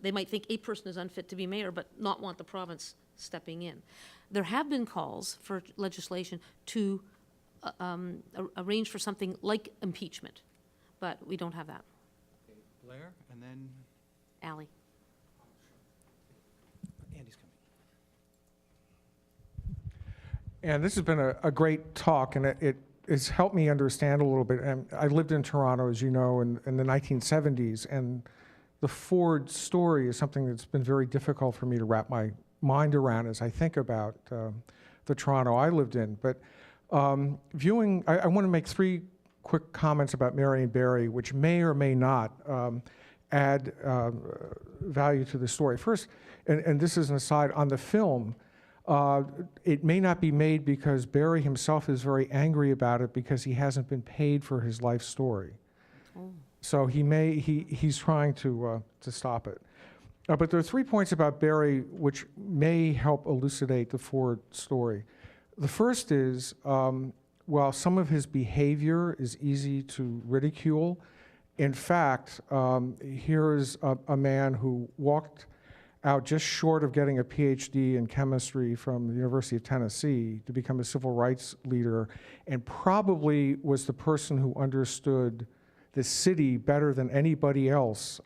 they might think a person is unfit to be mayor, but not want the province stepping in. There have been calls for legislation to arrange for something like impeachment, but we don't have that. Okay, Blair, and then Ally. Andy's coming. And this has been a great talk, and it's helped me understand a little bit. And I lived in Toronto, as you know, in the 1970s, and the Ford story is something that's been very difficult for me to wrap my mind around as I think about the Toronto I lived in. But I want to make 3 quick comments about Marion Barry, which may or may not add value to the story. First, and this is an aside, on the film, it may not be made because Barry himself is very angry about it because he hasn't been paid for his life story. Oh. So he's trying to stop it. But there are 3 points about Barry which may help elucidate the Ford story. The first is, while some of his behavior is easy to ridicule, in fact, here is a man who walked out just short of getting a PhD in chemistry from the University of Tennessee to become a civil rights leader, and probably was the person who understood the city better than anybody else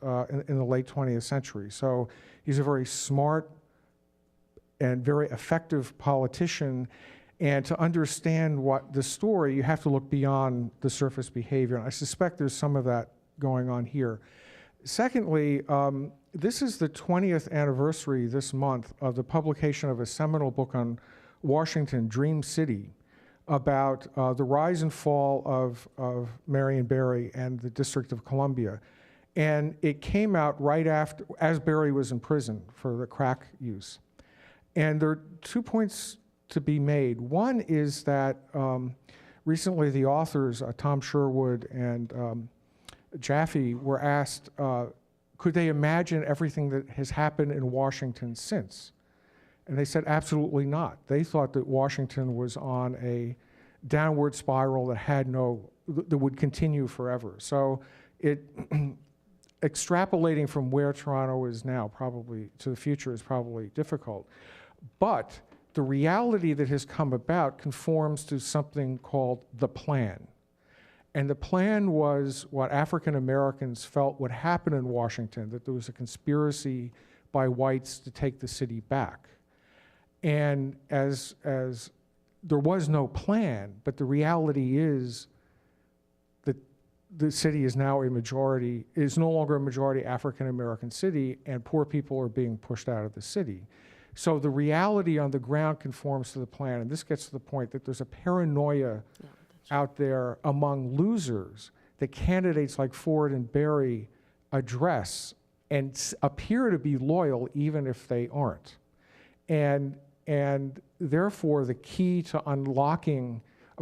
in the late 20th century. So he's a very smart and very effective politician, and to understand what the story, you have to look beyond the surface behavior, and I suspect there's some of that going on here. Secondly, this is the 20th anniversary this month of the publication of a seminal book on Washington, Dream City, about the rise and fall of Marion Barry and the District of Columbia. And it came out right after, as Barry was in prison for the crack use. And there are 2 points to be made. One is that recently the authors, Tom Sherwood and Jaffe, were asked could they imagine everything that has happened in Washington since? And they said, absolutely not. They thought that Washington was on a downward spiral that would continue forever. So extrapolating from where Toronto is now probably to the future is probably difficult. But the reality that has come about conforms to something called the plan. And the plan was what African Americans felt would happen in Washington, that there was a conspiracy by whites to take the city back. And as there was no plan, but the reality is that the city is now is no longer a majority African American city, and poor people are being pushed out of the city. So the reality on the ground conforms to the plan, and this gets to the point that there's a paranoia out there among losers that candidates like Ford and Berry address and appear to be loyal even if they aren't. And therefore, the key to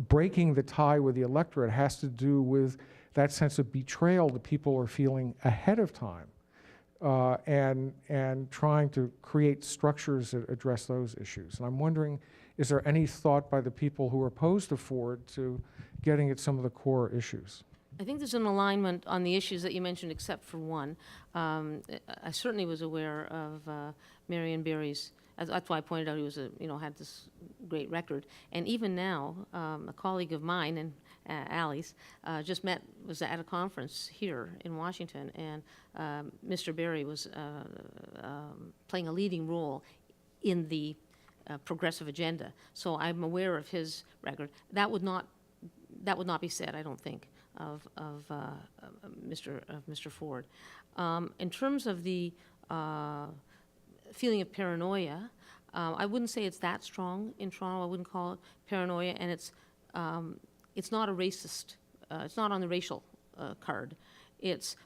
breaking the tie with the electorate has to do with that sense of betrayal that people are feeling ahead of time, and trying to create structures that address those issues. And I'm wondering, is there any thought by the people who are opposed to Ford to getting at some of the core issues? I think there's an alignment on the issues that you mentioned, except for one. I certainly was aware of Marion Barry's. That's why I pointed out he was had this great record. And even now, a colleague of mine and Allie's was at a conference here in Washington, and Mr. Barry was playing a leading role in the progressive agenda. So I'm aware of his record. That would not be said, I don't think, of Mr. Ford. In terms of the feeling of paranoia, I wouldn't say it's that strong in Toronto. I wouldn't call it paranoia, and it's not a racist. It's not on the racial card.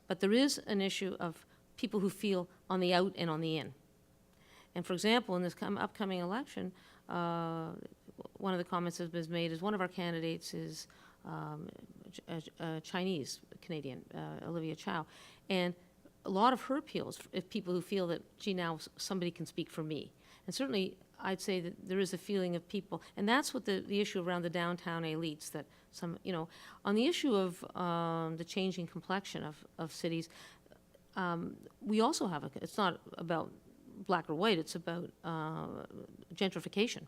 But there is an issue of people who feel on the out and on the in. And for example, in this upcoming election, one of the comments that was made is one of our candidates is a Chinese Canadian, Olivia Chow, and a lot of her appeals if people who feel that, gee, now somebody can speak for me. And certainly, I'd say that there is a feeling of people, and that's what the issue around the downtown elites, that on the issue of the changing complexion of cities, we also have it's not about black or white, it's about gentrification.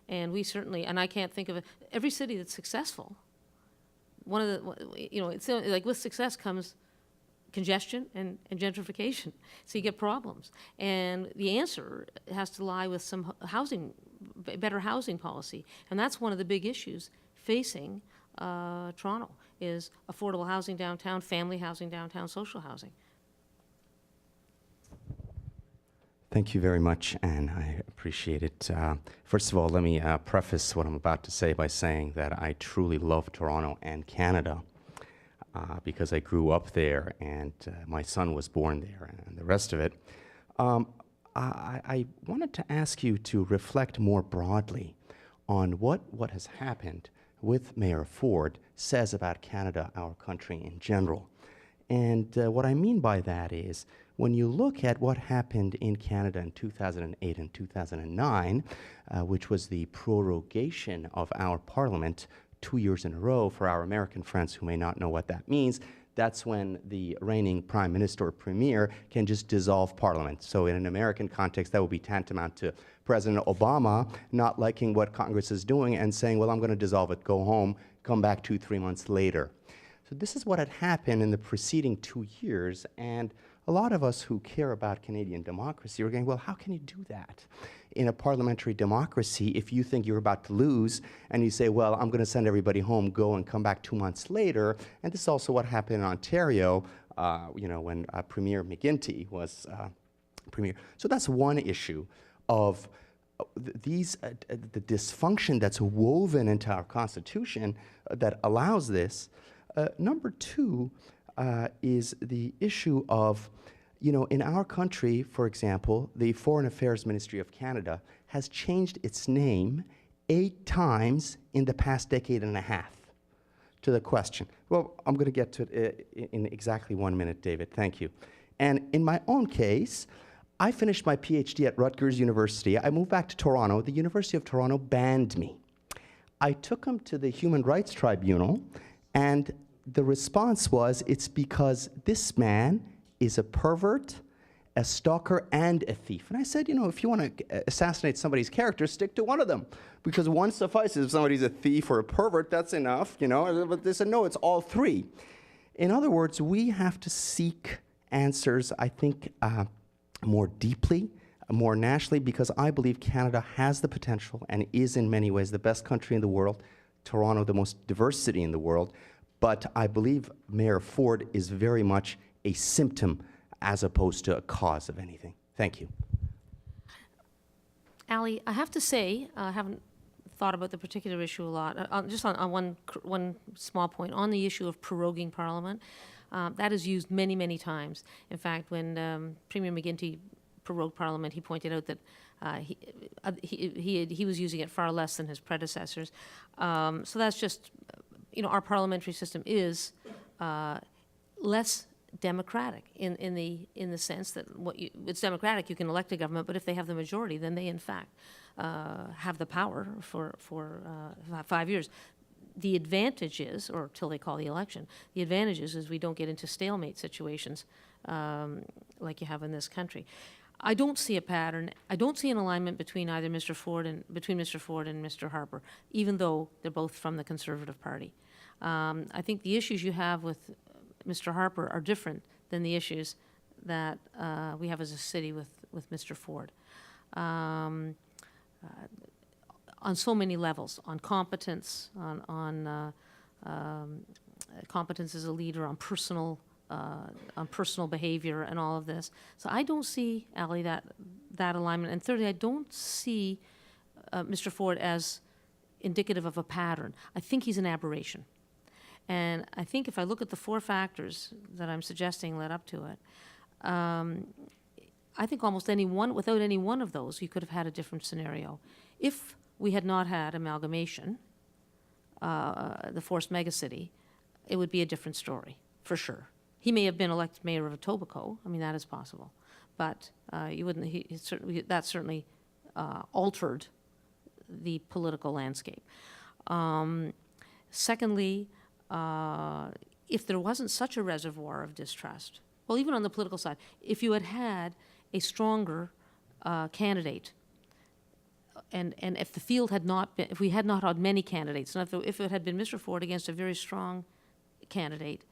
And we certainly, and I can't think of every city that's successful, one of the, it's like with success comes congestion and gentrification. So you get problems. And the answer has to lie with some better housing policy. And that's one of the big issues facing Toronto, is affordable housing downtown, family housing downtown, social housing. Thank you very much, Anne. I appreciate it. First of all, let me preface what I'm about to say by saying that I truly love Toronto and Canada because I grew up there and my son was born there and the rest of it. I wanted to ask you to reflect more broadly on what has happened with Mayor Ford says about Canada, our country in general. And what I mean by that is, when you look at what happened in Canada in 2008 and 2009, which was the prorogation of our parliament 2 years in a row, for our American friends who may not know what that means, that's when the reigning prime minister or premier can just dissolve parliament. So in an American context, that would be tantamount to President Obama not liking what Congress is doing and saying, well, I'm going to dissolve it, go home, come back 2-3 months later. So this is what had happened in the preceding 2 years, and a lot of us who care about Canadian democracy are going, well, how can you do that in a parliamentary democracy if you think you're about to lose and you say, well, I'm going to send everybody home, go and come back 2 months later? And this is also what happened in Ontario, when Premier McGuinty was premier. So that's one issue of the dysfunction that's woven into our Constitution that allows this. Number two is the issue of, in our country, for example, the Foreign Affairs Ministry of Canada has changed its name 8 times in the past decade and a half. To the question. Well, I'm going to get to it in exactly 1 minute, David. Thank you. And in my own case, I finished my PhD at Rutgers University. I moved back to Toronto. The University of Toronto banned me. I took him to the Human Rights Tribunal, and the response was, it's because this man is a pervert, a stalker, and a thief. And I said, you know, if you want to assassinate somebody's character, stick to one of them, because one suffices. If somebody's a thief or a pervert, that's enough, you know. But they said, no, it's all three. In other words, we have to seek answers, I think, more deeply, more nationally, because I believe Canada has the potential and is in many ways the best country in the world, Toronto the most diverse city in the world, but I believe Mayor Ford is very much a symptom as opposed to a cause of anything. Thank you. Ali, I have to say, I haven't thought about the particular issue a lot. Just on one small point, on the issue of proroguing Parliament, that is used many, many times. In fact, when Premier McGuinty prorogued Parliament, he pointed out that he was using it far less than his predecessors. So that's just, you know, our parliamentary system is less democratic in the sense that it's democratic, you can elect a government, but if they have the majority, then they in fact have the power for 5 years. The advantage is, or till they call the election, the advantage is we don't get into stalemate situations like you have in this country. I don't see a pattern. I don't see an alignment between either Mr. Ford and Mr. Harper, even though they're both from the Conservative Party. I think the issues you have with Mr. Harper are different than the issues that we have as a city with Mr. Ford. On so many levels, on competence, on competence as a leader, on personal behavior and all of this. So I don't see, Ali, that alignment. And thirdly, I don't see Mr. Ford as indicative of a pattern. I think he's an aberration. And I think if I look at the four factors that I'm suggesting led up to it, I think almost without any one of those, you could have had a different scenario. If we had not had amalgamation, the forced megacity, it would be a different story, for sure. He may have been elected mayor of Etobicoke. I mean, that is possible. But you wouldn't, that certainly altered the political landscape. Secondly, if there wasn't such a reservoir of distrust, well, even on the political side, if you had had a stronger candidate, and if the field had not been, if we had not had many candidates, and if it had been Mr. Ford against a very strong candidate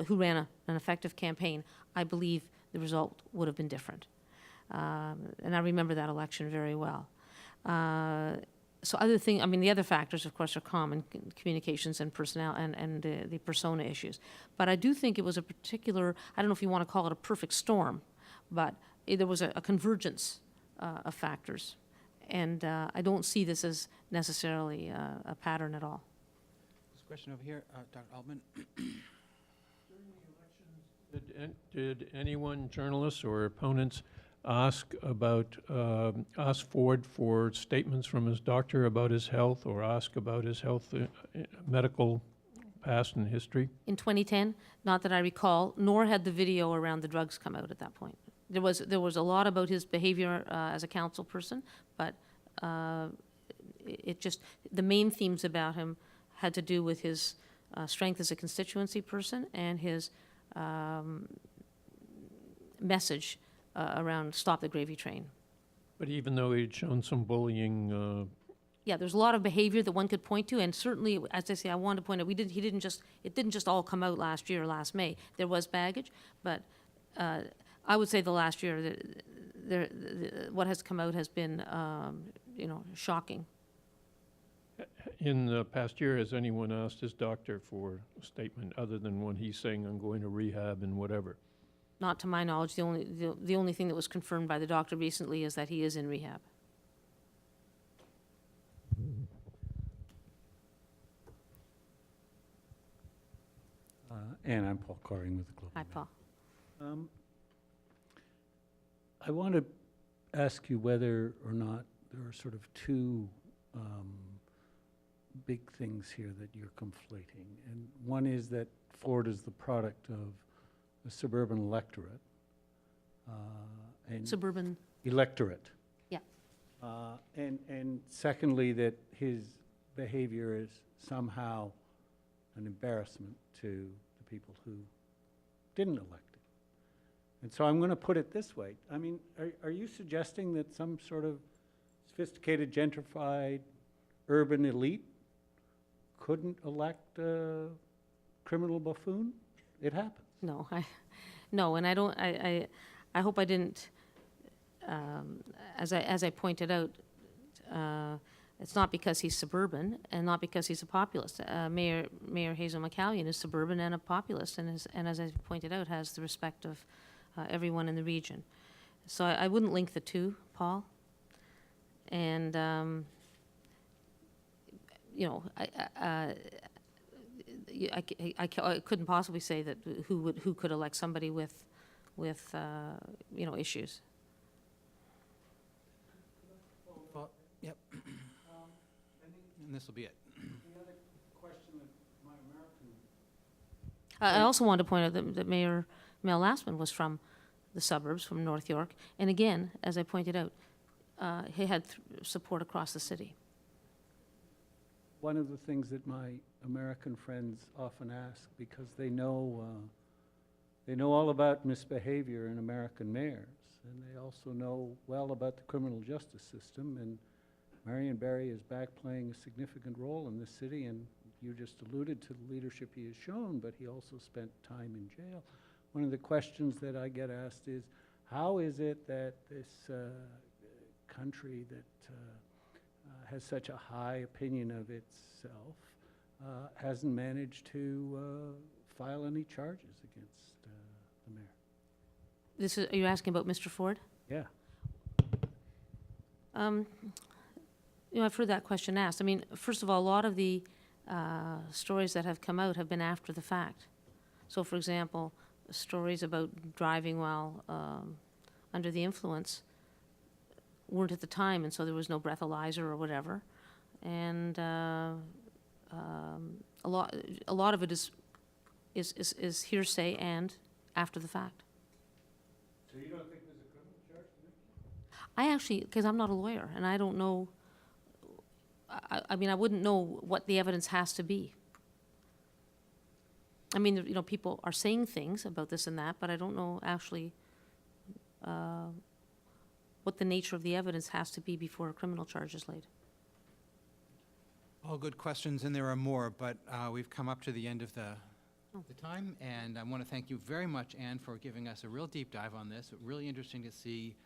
who ran an effective campaign, I believe the result would have been different. And I remember that election very well. So the other factors, of course, are common communications and personnel and the persona issues. But I do think it was a particular, I don't know if you want to call it a perfect storm, but there was a convergence of factors. And I don't see this as necessarily a pattern at all. There's a question over here, Dr. Altman. Did anyone, journalists or opponents, ask Ford for statements from his doctor about his health, or ask about his health, medical past and history? In 2010, not that I recall, nor had the video around the drugs come out at that point. There was a lot about his behavior as a council person, but the main themes about him had to do with his strength as a constituency person and his message around stop the gravy train. But even though he'd shown some bullying, Yeah, there's a lot of behavior that one could point to, and certainly, as I say, I wanted to point out, it didn't just all come out last year or last May. There was baggage, but I would say the last year, what has come out has been, shocking. in the past year, has anyone asked his doctor for a statement other than when he's saying, I'm going to rehab and whatever? Not to my knowledge. The only thing that was confirmed by the doctor recently is that he is in rehab. And I'm Paul Coring with the Global Hi, Mail. Paul. I want to ask you whether or not there are sort of two big things here that you're conflating. And one is that Ford is the product of a suburban electorate, and Suburban, electorate. yeah. And secondly, that his behavior is somehow an embarrassment to the people who didn't elect him. And so I'm going to put it this way. I mean, are you suggesting that some sort of sophisticated, gentrified, urban elite couldn't elect a criminal buffoon? It happens. No, no, and I don't, I hope I didn't, as I pointed out, it's not because he's suburban and not because he's a populist. Mayor Hazel McCallion is suburban and a populist, and as I pointed out, has the respect of everyone in the region. So I wouldn't link the two, Paul. And, you know, I couldn't possibly say that who could elect somebody with you know, issues. Well, yep. And this will be it. I also wanted to point out that Mayor Mel Lastman was from the suburbs, from North York, and again, as I pointed out, he had support across the city. One of the things that my American friends often ask, because they know all about misbehavior in American mayors, and they also know well about the criminal justice system, and Marion Barry is back playing a significant role in this city, and you just alluded to the leadership he has shown, but he also spent time in jail. One of the questions that I get asked is, how is it that this country that has such a high opinion of itself hasn't managed to file any charges against the mayor? Are you asking about Mr. Ford? Yeah. You know, I've heard that question asked. I mean, first of all, a lot of the stories that have come out have been after the fact. So, for example, stories about driving while under the influence weren't at the time, and so there was no breathalyzer or whatever. And a lot of it is hearsay and after the fact. So you don't think there's a criminal charge? I actually, because I'm not a lawyer, and I don't know, I mean, I wouldn't know what the evidence has to be. I mean, you know, people are saying things about this and that, but I don't know actually what the nature of the evidence has to be before a criminal charge is laid. All good questions, and there are more, but we've come up to the end of the time, and I want to thank you very much, Anne, for giving us a real deep dive on this. Really interesting to see,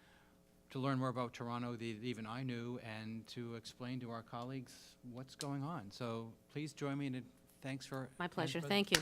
to learn more about Toronto that even I knew, and to explain to our colleagues what's going on. So please join me in thanks for... My pleasure. Anne's Thank you.